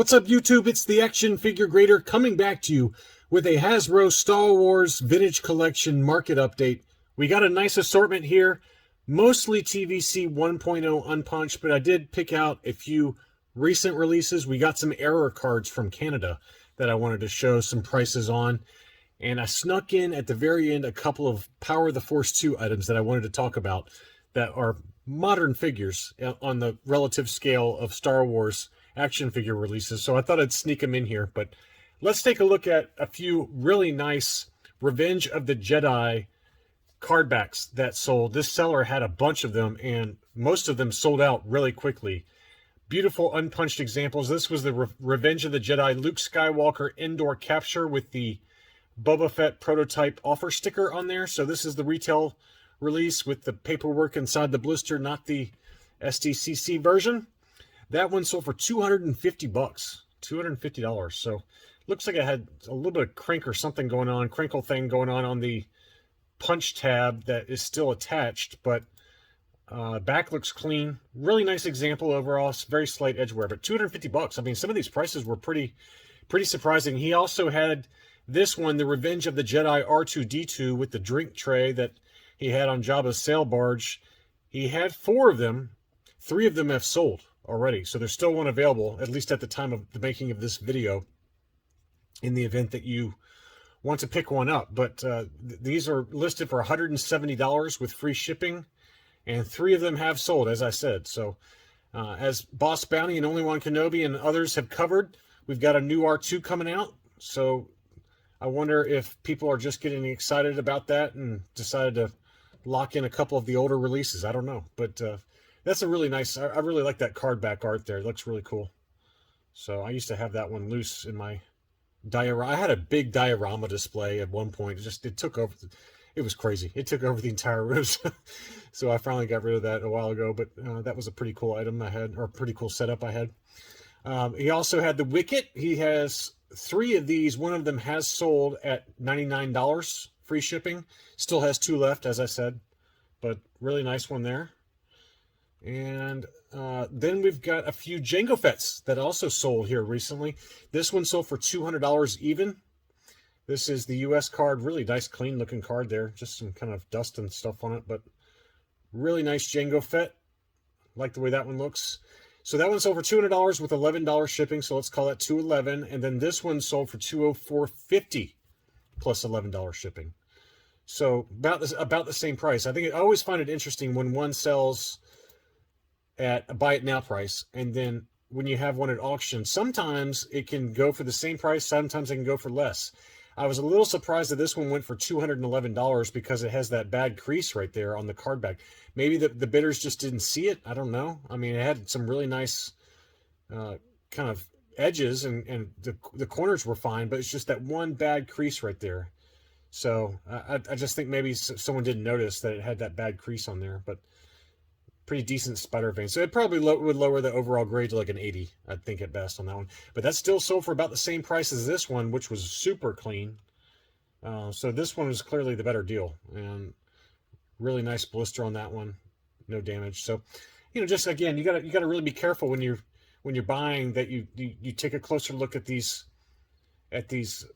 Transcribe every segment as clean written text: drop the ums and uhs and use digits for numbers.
What's up, YouTube? It's the Action Figure Grader coming back to you with a Hasbro Star Wars Vintage Collection market update. We got a nice assortment here, mostly TVC 1.0 unpunched, but I did pick out a few recent releases. We got some error cards from Canada that I wanted to show some prices on, and I snuck in at the very end a couple of Power of the Force 2 items that I wanted to talk about that are modern figures on the relative scale of Star Wars action figure releases, so I thought I'd sneak them in here. But let's take a look at a few really nice Revenge of the Jedi card backs that sold. This seller had a bunch of them, and most of them sold out really quickly. Beautiful unpunched examples. This was the Revenge of the Jedi Luke Skywalker indoor capture with the Boba Fett prototype offer sticker on there. So this is the retail release with the paperwork inside the blister, not the SDCC version. That one sold for $250, $250. So looks like it had a little bit of crinkle thing going on the punch tab that is still attached, but back looks clean. Really nice example overall. It's very slight edge wear, but $250. I mean, some of these prices were pretty surprising. He also had this one, the Revenge of the Jedi R2-D2 with the drink tray that he had on Jabba's sail barge. He had 4 of them. 3 of them have sold already, so there's still one available, at least at the time of the making of this video, in the event that you want to pick one up. But these are listed for $170 with free shipping, and 3 of them have sold, as I said. So as Boss Bounty and Only One Kenobi and others have covered, we've got a new R2 coming out, so I wonder if people are just getting excited about that and decided to lock in a couple of the older releases. I don't know, but that's a really nice, I really like that card back art there. It looks really cool. So I used to have that one loose in my diorama. I had a big diorama display at one point. It took over, it was crazy. It took over the entire room. So I finally got rid of that a while ago, but that was a pretty cool item I had, or a pretty cool setup I had. He also had the Wicket. He has 3 of these. One of them has sold at $99, free shipping. Still has 2 left, as I said, but really nice one there. And then we've got a few Django Fets that also sold here recently. This one sold for $200 even. This is the US card. Really nice, clean looking card there. Just some kind of dust and stuff on it, but really nice Django Fett. Like the way that one looks. So that one sold for $200 with $11 shipping, so let's call that $211. And then this one sold for $204.50 plus $11 shipping. So about the same price. I always find it interesting when one sells at a buy it now price, and then when you have one at auction, sometimes it can go for the same price, sometimes it can go for less. I was a little surprised that this one went for $211 because it has that bad crease right there on the card back. Maybe the bidders just didn't see it. I don't know. I mean, it had some really nice kind of edges, and the corners were fine, but it's just that one bad crease right there. So I just think maybe someone didn't notice that it had that bad crease on there, but pretty decent spider vein. So it probably would lower the overall grade to like an 80, I think, at best on that one. But that still sold for about the same price as this one, which was super clean. So this one was clearly the better deal. And really nice blister on that one. No damage. So, you know, just again, you gotta really be careful when you're buying, that you take a closer look at these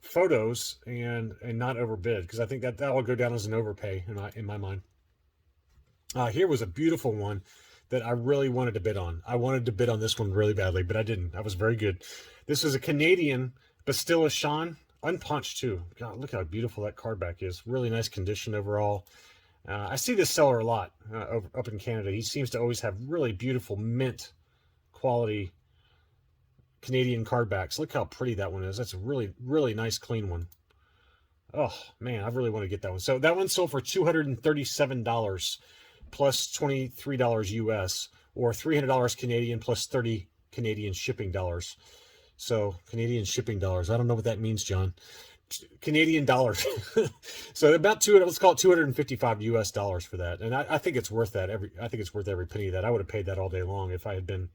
photos and not overbid, because I think that will go down as an overpay in my mind. Here was a beautiful one that I really wanted to bid on. I wanted to bid on this one really badly, but I didn't. I was very good. This is a Canadian Bastilla Sean, unpunched too. God, look how beautiful that card back is. Really nice condition overall. I see this seller a lot up in Canada. He seems to always have really beautiful mint quality Canadian card backs. Look how pretty that one is. That's a really, really nice, clean one. Oh, man, I really want to get that one. So that one sold for $237 plus $23 US, or $300 Canadian plus 30 Canadian shipping dollars. So Canadian shipping dollars. I don't know what that means, John. Canadian dollars. So about let's call it $255 US dollars for that. And I think it's worth that. I think it's worth every penny of that. I would have paid that all day long if I had been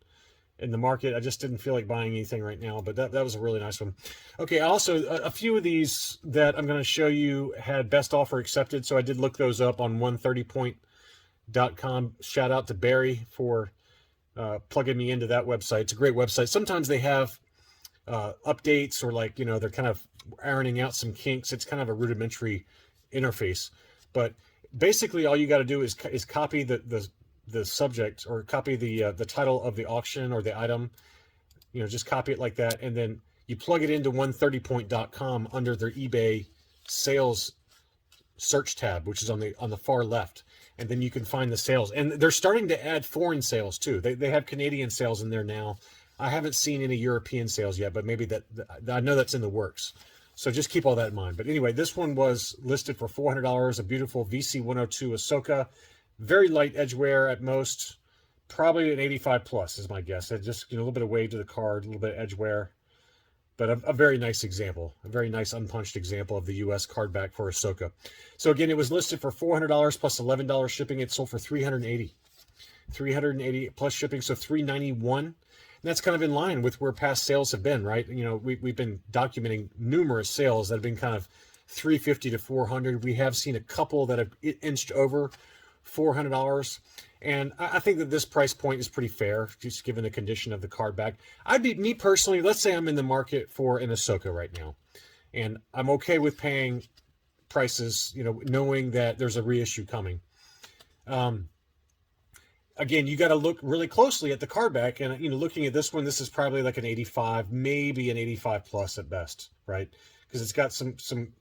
in the market. I just didn't feel like buying anything right now, but that was a really nice one. Okay, also a few of these that I'm going to show you had best offer accepted, so I did look those up on 130point.com. Shout out to Barry for plugging me into that website. It's a great website. Sometimes they have updates, or like, they're kind of ironing out some kinks. It's kind of a rudimentary interface, but basically all you got to do is copy the subject, or copy the title of the auction or the item. Just copy it like that, and then you plug it into 130point.com under their eBay sales search tab, which is on the far left, and then you can find the sales. And they're starting to add foreign sales too. They have Canadian sales in there now. I haven't seen any European sales yet, but maybe that I know that's in the works. So just keep all that in mind. But anyway, this one was listed for $400. A beautiful VC102 Ahsoka, very light edge wear at most, probably an 85 plus is my guess. It just, a little bit of wave to the card, a little bit of edge wear, but a very nice example, a very nice unpunched example of the U.S. card back for Ahsoka. So again, it was listed for $400 plus $11 shipping. It sold for $380 plus shipping, so $391. And that's kind of in line with where past sales have been, right? We've been documenting numerous sales that have been kind of $350 to $400. We have seen a couple that have inched over $400. And I think that this price point is pretty fair, just given the condition of the card back. Me personally, let's say I'm in the market for an Ahsoka right now, and I'm okay with paying prices, knowing that there's a reissue coming. Again, you got to look really closely at the card back, and looking at this one, this is probably like an 85, maybe an 85 plus at best, right? Because it's got some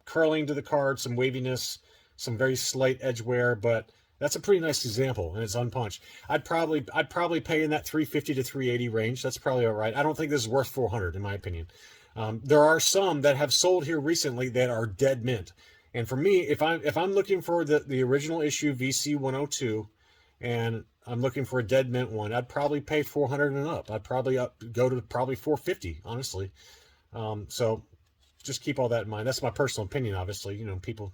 curling to the card, some waviness, some very slight edge wear, but that's a pretty nice example, and it's unpunched. I'd probably pay in that 350 to 380 range. That's probably all right. I don't think this is worth 400 in my opinion. There are some that have sold here recently that are dead mint, and for me, if I'm looking for the original issue VC102, and I'm looking for a dead mint one, I'd probably pay 400 and up. I'd probably go to probably 450, honestly. So just keep all that in mind. That's my personal opinion, obviously. People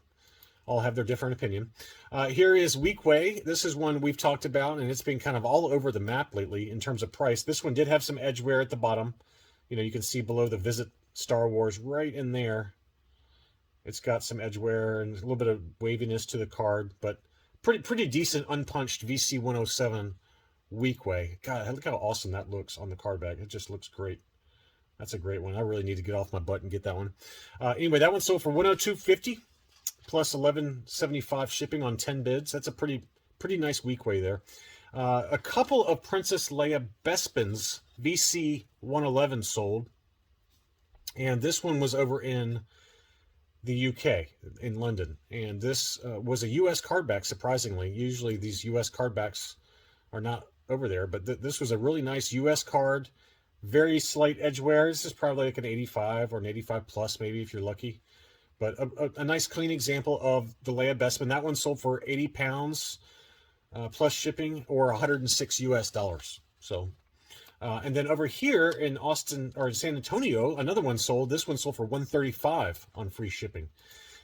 all have their different opinion. Here is Weequay. This is one we've talked about, and it's been kind of all over the map lately in terms of price. This one did have some edge wear at the bottom. You can see below the Visit Star Wars right in there. It's got some edge wear and a little bit of waviness to the card, but pretty decent unpunched VC107 Weequay. God, look how awesome that looks on the card back. It just looks great. That's a great one. I really need to get off my butt and get that one. Anyway, that one sold for $102.50 plus $11.75 shipping on 10 bids. That's a pretty nice Weequay there. A couple of Princess Leia Bespins VC111 sold, and this one was over in the UK, in London, and this was a US card back, surprisingly. Usually these US card backs are not over there, but this was a really nice US card, very slight edge wear. This is probably like an 85 or an 85 plus, maybe, if you're lucky. But a nice clean example of the Leia Bespin. That one sold for 80 pounds plus shipping, or $106 US. So, and then over here in Austin, or in San Antonio, another one sold. This one sold for $135 on free shipping.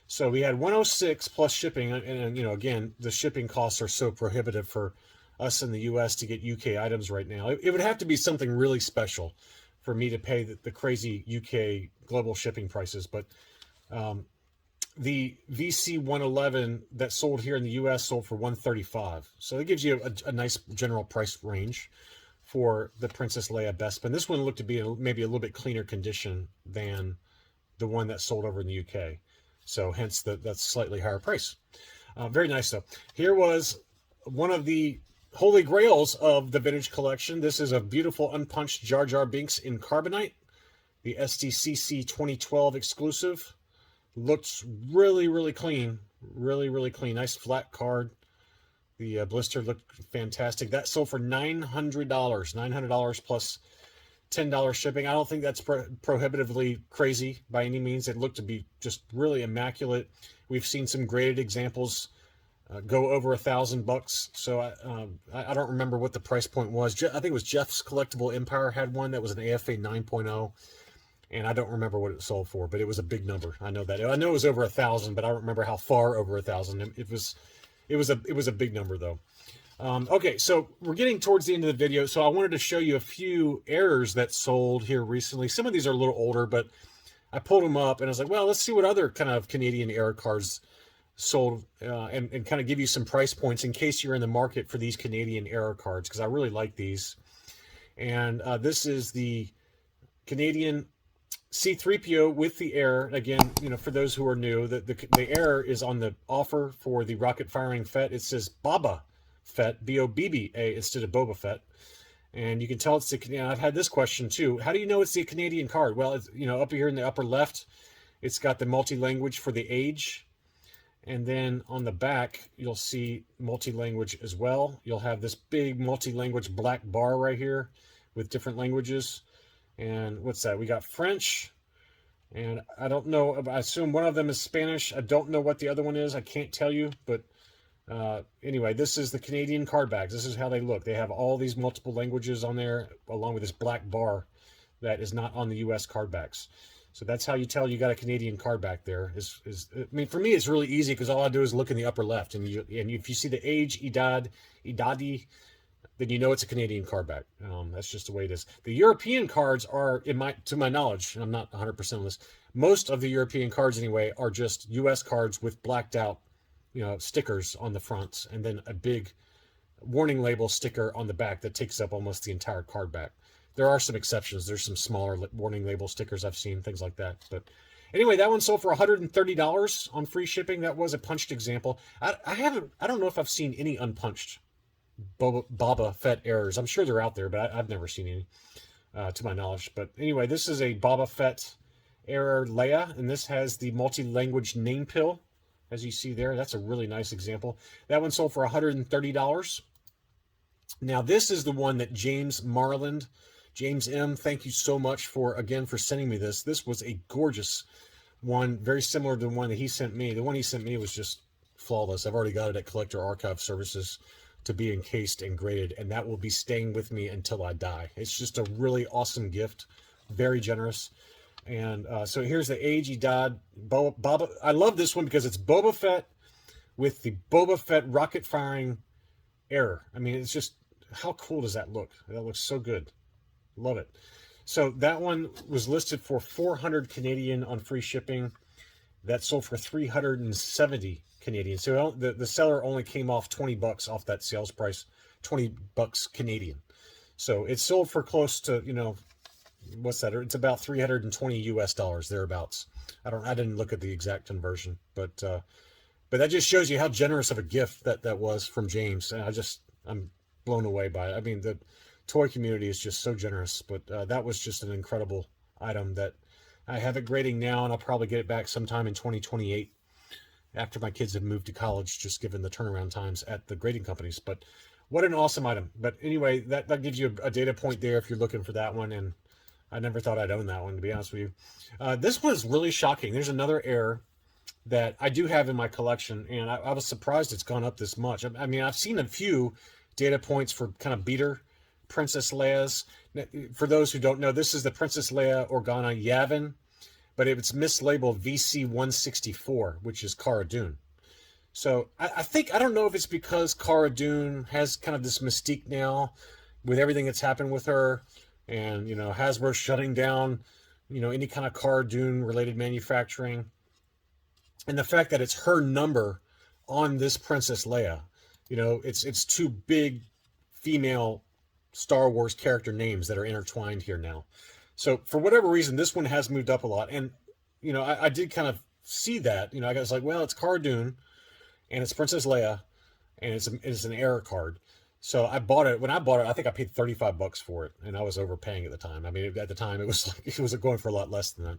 So we had $106 plus shipping, and again, the shipping costs are so prohibitive for us in the U.S. to get UK items right now. It would have to be something really special for me to pay the crazy UK global shipping prices, but the VC111 that sold here in the U.S. sold for $135. So it gives you a nice general price range for the Princess Leia Bespin. This one looked to be maybe a little bit cleaner condition than the one that sold over in the UK. So hence that's slightly higher price. Very nice though. Here was one of the holy grails of the vintage collection. This is a beautiful unpunched Jar Jar Binks in carbonite. The SDCC 2012 exclusive. Looks really clean. Really clean. Nice flat card. The blister looked fantastic. That sold for $900. $900 plus $10 shipping. I don't think that's prohibitively crazy by any means. It looked to be just really immaculate. We've seen some graded examples go over $1,000. So I don't remember what the price point was. I think it was Jeff's Collectible Empire had one that was an AFA 9.0. And I don't remember what it sold for, but it was a big number. I know that. I know it was over 1,000, but I don't remember how far over 1,000. It was a big number though. Okay, so we're getting towards the end of the video, so I wanted to show you a few errors that sold here recently. Some of these are a little older, but I pulled them up and I was like, well, let's see what other kind of Canadian error cards sold, and kind of give you some price points in case you're in the market for these Canadian error cards, because I really like these. And this is the Canadian C-3PO with the Air. Again, for those who are new, the Air is on the offer for the rocket firing Fett. It says Boba Fett, B-O-B-B-A, instead of Boba Fett. And you can tell it's the Canadian. I've had this question too. How do you know it's the Canadian card? Well, it's, up here in the upper left, it's got the multi-language for the age. And then on the back, you'll see multi-language as well. You'll have this big multi-language black bar right here with different languages. And what's that? We got French, and I don't know. I assume one of them is Spanish. I don't know what the other one is. I can't tell you. But anyway, this is the Canadian card backs. This is how they look. They have all these multiple languages on there, along with this black bar that is not on the U.S. card backs. So that's how you tell you got a Canadian card back there. I mean, for me, it's really easy because all I do is look in the upper left, and if you see the age, Idadi, then you know it's a Canadian card back. That's just the way it is. The European cards are, to my knowledge, and I'm not 100% on this, most of the European cards anyway are just U.S. cards with blacked out, stickers on the fronts, and then a big warning label sticker on the back that takes up almost the entire card back. There are some exceptions. There's some smaller warning label stickers I've seen, things like that. But anyway, that one sold for $130 on free shipping. That was a punched example. I don't know if I've seen any unpunched Boba Fett errors. I'm sure they're out there, but I've never seen any, to my knowledge. But anyway, this is a Boba Fett error Leia, and this has the multi-language name pill, as you see there. That's a really nice example. That one sold for $130. Now, this is the one that James Marland, James M., thank you so much for sending me this. This was a gorgeous one, very similar to the one that he sent me. The one he sent me was just flawless. I've already got it at Collector Archive Services to be encased and graded, and that will be staying with me until I die. It's just a really awesome gift, very generous. And so here's the age he died. Boba. I love this one because it's Boba Fett with the Boba Fett rocket firing error. I mean, it's just, how cool does that look? That looks so good. Love it. So that one was listed for 400 Canadian on free shipping. That sold for 370 Canadian. So the seller only came off $20 off that sales price, $20 Canadian. So it sold for close to, what's that? It's about 320 US dollars thereabouts. I didn't look at the exact conversion, but that just shows you how generous of a gift that was from James. And I'm blown away by it. I mean, the toy community is just so generous, but that was just an incredible item that I have it grading now, and I'll probably get it back sometime in 2028 after my kids have moved to college, just given the turnaround times at the grading companies. But what an awesome item. But anyway, that gives you a data point there if you're looking for that one, and I never thought I'd own that one, to be honest with you. This one is really shocking. There's another error that I do have in my collection, and I was surprised it's gone up this much. I mean, I've seen a few data points for kind of beater Princess Leia's. For those who don't know, this is the Princess Leia Organa Yavin, but it's mislabeled VC-164, which is Cara Dune. So I don't know if it's because Cara Dune has kind of this mystique now with everything that's happened with her, and, Hasbro shutting down, any kind of Cara Dune related manufacturing. And the fact that it's her number on this Princess Leia, it's two big female Star Wars character names that are intertwined here now. So for whatever reason, this one has moved up a lot. And, I did kind of see that, I was like, well, it's Cara Dune and it's Princess Leia and it's an error card. So I bought it. When I bought it, I think I paid $35 for it, and I was overpaying at the time. I mean, at the time it was going for a lot less than that.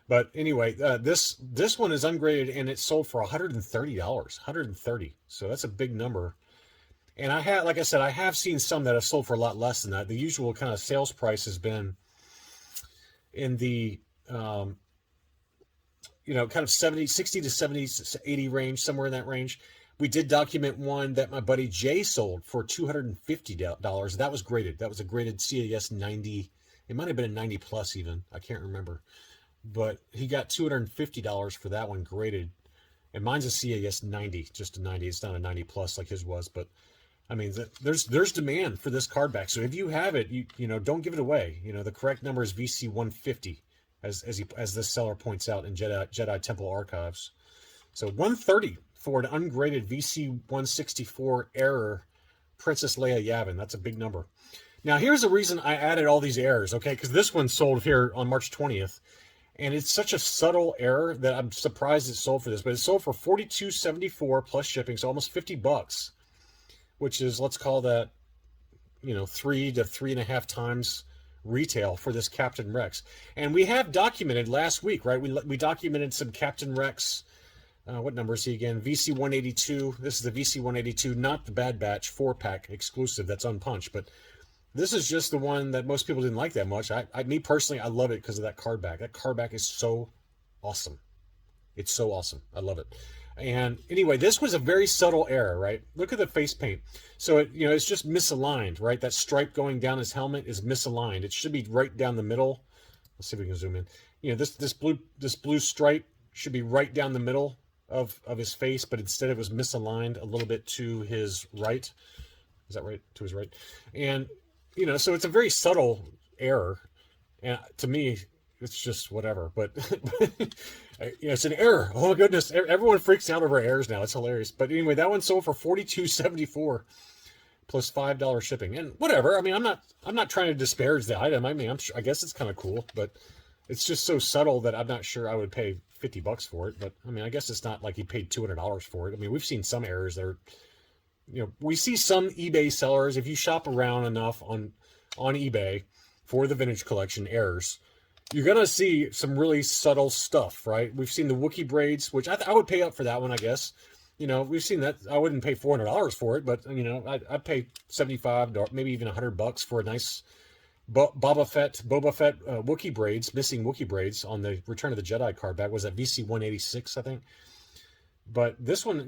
But anyway, this one is ungraded, and it sold for $130. $130. So that's a big number. And like I said, I have seen some that have sold for a lot less than that. The usual kind of sales price has been in the, kind of 60 to 70, 80 range, somewhere in that range. We did document one that my buddy Jay sold for $250. That was graded. That was a graded CAS 90. It might have been a 90 plus even. I can't remember. But he got $250 for that one graded. And mine's a CAS 90, just a 90. It's not a 90 plus like his was, but I mean, there's demand for this card back. So if you have it, don't give it away. The correct number is VC 150, as this seller points out in Jedi Temple Archives. So 130 for an ungraded VC 164 error Princess Leia Yavin. That's a big number. Now here's the reason I added all these errors, okay? Because this one sold here on March 20th, And it's such a subtle error that I'm surprised it sold for this. But it sold for $42.74 plus shipping, so almost $50, which is, let's call that, 3 to 3.5 times retail for this Captain Rex. And we have documented last week, right? We documented some Captain Rex. What number is he again? VC 182. This is the VC 182, not the Bad Batch 4-pack exclusive that's unpunched, but this is just the one that most people didn't like that much. Me personally, I love it because of that card back. That card back is so awesome. It's so awesome. I love it. And anyway, this was a very subtle error, right? Look at the face paint. So it's just misaligned, right? That stripe going down his helmet is misaligned. It should be right down the middle. Let's see if we can zoom in. This blue stripe should be right down the middle of his face, but instead it was misaligned a little bit to his right. Is that right? To his right. And so it's a very subtle error. And to me, it's just whatever. But it's an error. Oh my goodness. Everyone freaks out over errors now. It's hilarious. But anyway, that one sold for $42.74 plus $5 shipping. And whatever. I mean, I'm not trying to disparage the item. I mean, I guess it's kind of cool, but it's just so subtle that I'm not sure I would pay $50 for it. But I mean, I guess it's not like he paid $200 for it. I mean, we've seen some errors that are, we see some eBay sellers, if you shop around enough on eBay for the vintage collection errors, you're going to see some really subtle stuff, right? We've seen the Wookiee braids, which I would pay up for that one, I guess. We've seen that. I wouldn't pay $400 for it, but, I'd pay $75, maybe even $100 for a nice Boba Fett Wookiee braids, missing Wookiee braids on the Return of the Jedi card back. Was that VC 186, I think? But this one,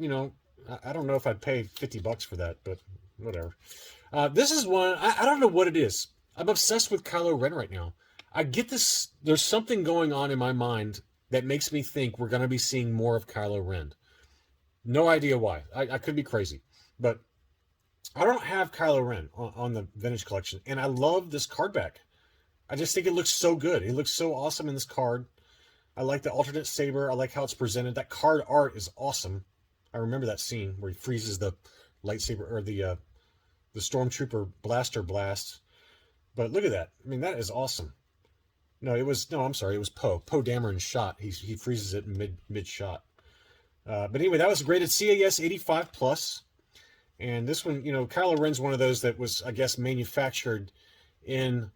I don't know if I'd pay $50 for that, but whatever. This is one, I don't know what it is. I'm obsessed with Kylo Ren right now. I get this, there's something going on in my mind that makes me think we're going to be seeing more of Kylo Ren. No idea why. I could be crazy. But I don't have Kylo Ren on the vintage collection, and I love this card back. I just think it looks so good. It looks so awesome in this card. I like the alternate saber. I like how it's presented. That card art is awesome. I remember that scene where he freezes the lightsaber, or the stormtrooper blaster blast. But look at that. I mean, that is awesome. I'm sorry, it was Poe. Poe Dameron's shot. He freezes it mid shot. But anyway, that was graded CAS 85 plus. And this one, Kylo Ren's one of those that was, I guess, manufactured in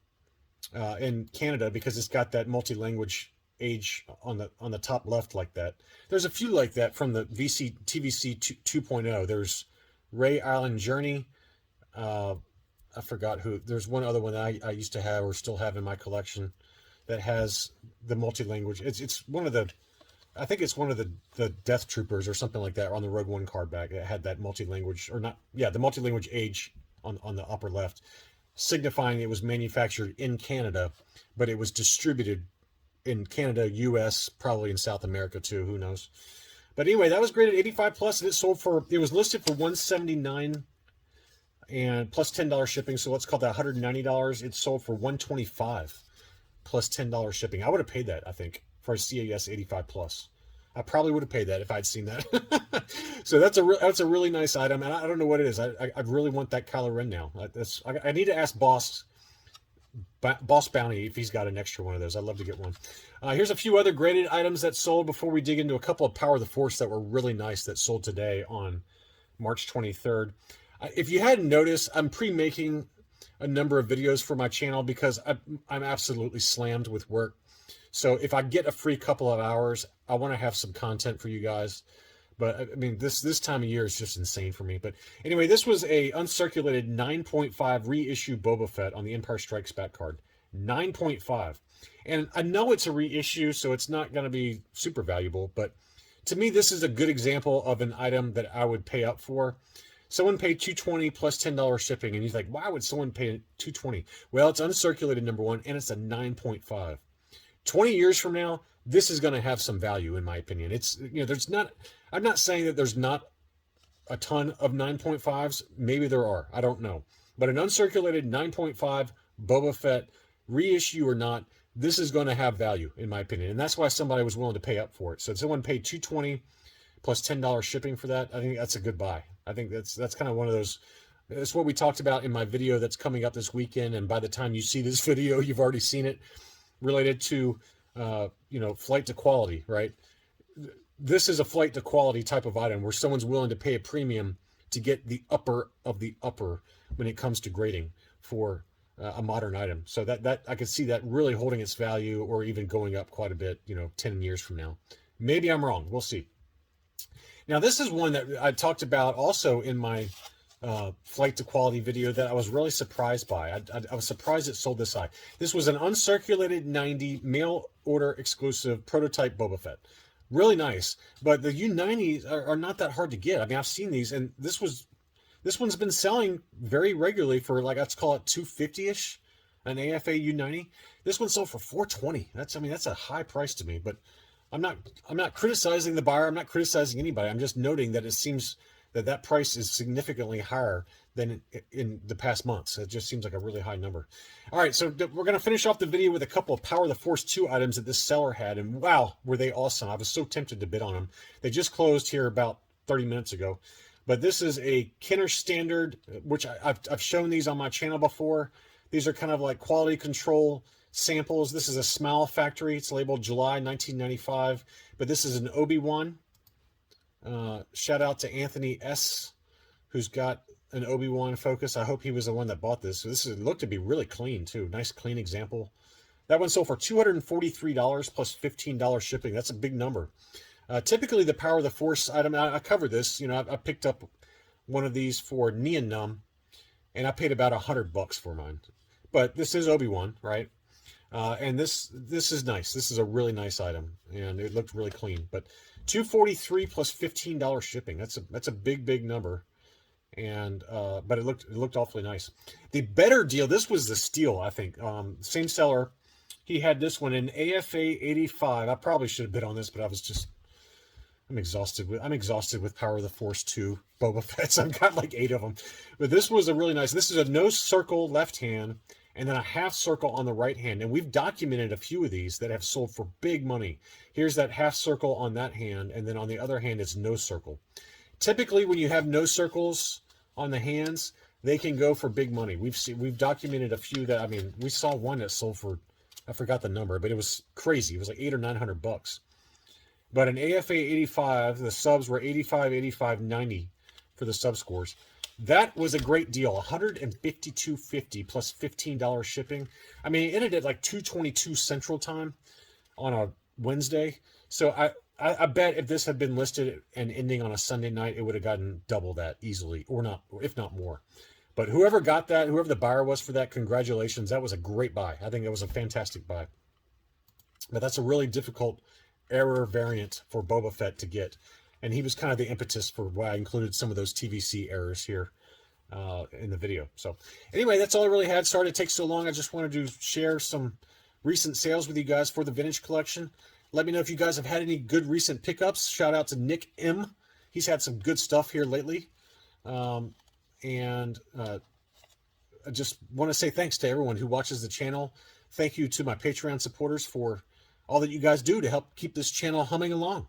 Canada because it's got that multi-language age on the top left like that. There's a few like that from the TVC 2.0. There's Ray Island Journey. I forgot who. There's one other one that I used to have or still have in my collection that has the multi-language. It's one of the, I think it's one of the Death Troopers or something like that on the Rogue One card back. It had that multi-language, or not, yeah, the multi-language age on the upper left, signifying it was manufactured in Canada, but it was distributed in Canada, US, probably in South America too, who knows. But anyway, that was graded 85 plus, and it was listed for $179 and plus $10 shipping, so let's call that $190. It sold for $125 plus $10 shipping. I would have paid that, I think, for a CAS 85 plus. I probably would have paid that if I'd seen that. So that's a really nice item, and I don't know what it is. I really want that Kylo Ren now. I need to ask Boss Bounty if he's got an extra one of those. I'd love to get one. Here's a few other graded items that sold before we dig into a couple of Power of the Force that were really nice that sold today on March 23rd. If you hadn't noticed, I'm pre-making a number of videos for my channel because I'm absolutely slammed with work. So if I get a free couple of hours, I want to have some content for you guys. But I mean, this time of year is just insane for me. But anyway, this was a uncirculated 9.5 reissue Boba Fett on the Empire Strikes Back card. 9.5. And I know it's a reissue, so it's not going to be super valuable. But to me, this is a good example of an item that I would pay up for. Someone paid $220 plus $10 shipping, and he's like, why would someone pay $220? Well, it's uncirculated, number one, and it's a 9.5. 20 years from now, this is going to have some value, in my opinion. It's, I'm not saying that there's not a ton of 9.5s. Maybe there are. I don't know. But an uncirculated 9.5 Boba Fett, reissue or not, this is going to have value, in my opinion. And that's why somebody was willing to pay up for it. So if someone paid $220 plus $10 shipping for that, I think that's a good buy. I think that's kind of one of those. That's what we talked about in my video that's coming up this weekend. And by the time you see this video, you've already seen it, related to flight to quality, right? This is a flight to quality type of item where someone's willing to pay a premium to get the upper of the upper when it comes to grading for a modern item. So that I could see that really holding its value or even going up quite a bit, 10 years from now. Maybe I'm wrong. We'll see. Now, this is one that I talked about also in my flight to quality video that I was really surprised by. I was surprised it sold this high. This was an Uncirculated 90 mail order exclusive prototype Boba Fett. Really nice, but the U90s are not that hard to get. I mean, I've seen these, and this one's been selling very regularly for, like, let's call it $250-ish, an AFA U90. This one sold for $420. That's a high price to me, but I'm not criticizing the buyer. I'm not criticizing anybody. I'm just noting that it seems that price is significantly higher than in the past months. It just seems like a really high number. All right, so we're going to finish off the video with a couple of Power of the Force 2 items that this seller had, and wow, were they awesome. I was so tempted to bid on them. They just closed here about 30 minutes ago. But this is a Kenner Standard, which I've shown these on my channel before. These are kind of like quality control samples. This is a Smile Factory. It's labeled July 1995, but this is an Obi-Wan. Shout out to Anthony S., who's got an Obi-Wan Focus. I hope he was the one that bought this. So this looked to be really clean, too. Nice, clean example. That one sold for $243 plus $15 shipping. That's a big number. Typically, the Power of the Force item, I covered this. I picked up one of these for Neon Numb, and I paid about $100 for mine. But this is Obi-Wan, right? And this is nice. This is a really nice item, and it looked really clean. But $243 plus $15 shipping. That's a big number, and but it looked awfully nice. The better deal. This was the steal, I think. Same seller. He had this one in AFA 85. I probably should have bid on this, but I'm exhausted with Power of the Force 2 Boba Fetts. I've got like 8 of them. But this was a really nice. This is a no circle left hand and then a half circle on the right hand. And we've documented a few of these that have sold for big money. Here's that half circle on that hand, and then on the other hand it's no circle. Typically when you have no circles on the hands, they can go for big money. We've documented a few that, we saw one that sold for, I forgot the number, but it was crazy. It was like $800 or $900. But in AFA 85, the subs were 85, 85, 90 for the sub scores. That was a great deal, $152.50 plus $15 shipping. It ended at like 2:22 Central Time on a Wednesday. So I bet if this had been listed and ending on a Sunday night, it would have gotten double that easily, or not, if not more. But whoever got that, whoever the buyer was for that, congratulations. That was a great buy. I think that was a fantastic buy. But that's a really difficult error variant for Boba Fett to get, and he was kind of the impetus for why I included some of those TVC errors here in the video. So anyway, that's all I really had. Sorry to take so long. I just wanted to share some recent sales with you guys for the vintage collection. Let me know if you guys have had any good recent pickups. Shout out to Nick M. He's had some good stuff here lately. And I just want to say thanks to everyone who watches the channel. Thank you to my Patreon supporters for all that you guys do to help keep this channel humming along.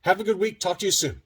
Have a good week. Talk to you soon.